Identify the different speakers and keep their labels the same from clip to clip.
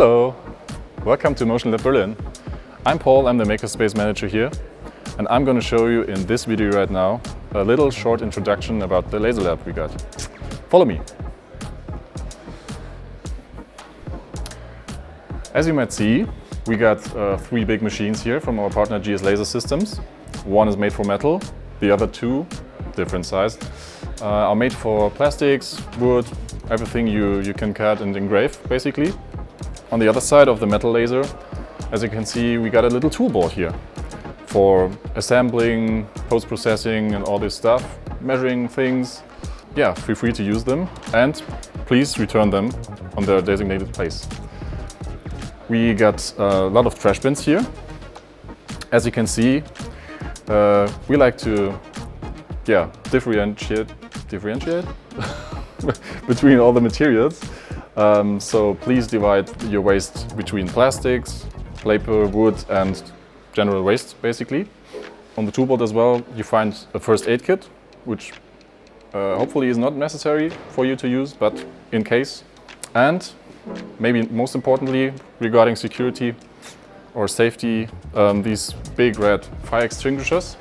Speaker 1: Hello, welcome to MotionLab.Berlin. I'm Paul, I'm the Makerspace manager here, and I'm going to show you in this video right now a little short introduction about the laser lab we got. Follow me. As you might see, we got 3 big machines here from our partner GS Laser Systems. One is made for metal, the other 2, different size, are made for plastics, wood, everything you can cut and engrave basically. On the other side of the metal laser, as you can see, we got a little toolboard here for assembling, post-processing and all this stuff, measuring things. Yeah, feel free to use them and please return them on their designated place. We got a lot of trash bins here. As you can see, we like to differentiate between all the materials. So please divide your waste between plastics, paper, wood and general waste basically. On the toolboard as well you find a first aid kit, which hopefully is not necessary for you to use, but in case. And maybe most importantly regarding security or safety, these big red fire extinguishers.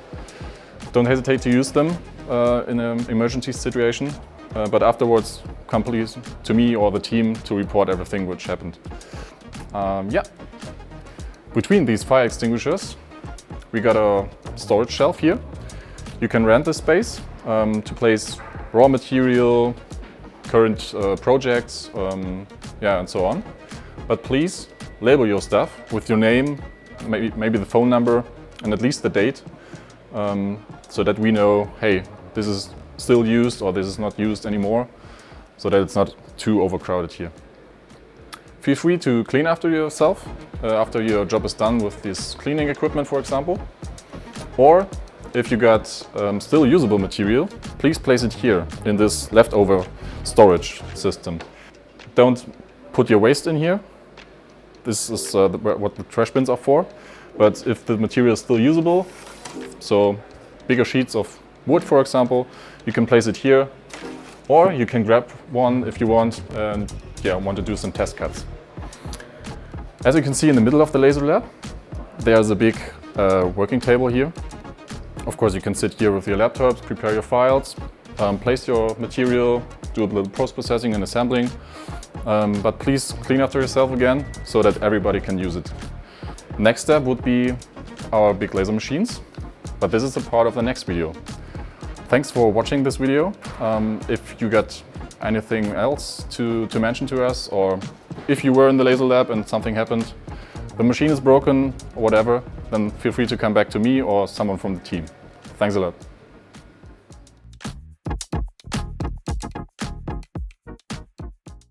Speaker 1: Don't hesitate to use them in an emergency situation. But afterwards, come please to me or the team to report everything which happened. Between these fire extinguishers, we got a storage shelf here. You can rent this space to place raw material, current projects, and so on. But please label your stuff with your name, maybe the phone number, and at least the date, so that we know, hey, this is still used or this is not used anymore, so that it's not too overcrowded here. Feel free to clean after yourself, after your job is done with this cleaning equipment, for example. Or if you got still usable material, please place it here in this leftover storage system. Don't put your waste in here. This is what the trash bins are for. But if the material is still usable, so bigger sheets of wood, for example, you can place it here, or you can grab one if you want and want to do some test cuts. As you can see in the middle of the laser lab, there's a big working table here. Of course, you can sit here with your laptops, prepare your files, place your material, do a little post-processing and assembling. But please clean after yourself again, so that everybody can use it. Next step would be our big laser machines, but this is a part of the next video. Thanks for watching this video. If you got anything else to mention to us, or if you were in the laser lab and something happened, the machine is broken or whatever, then feel free to come back to me or someone from the team. Thanks a lot.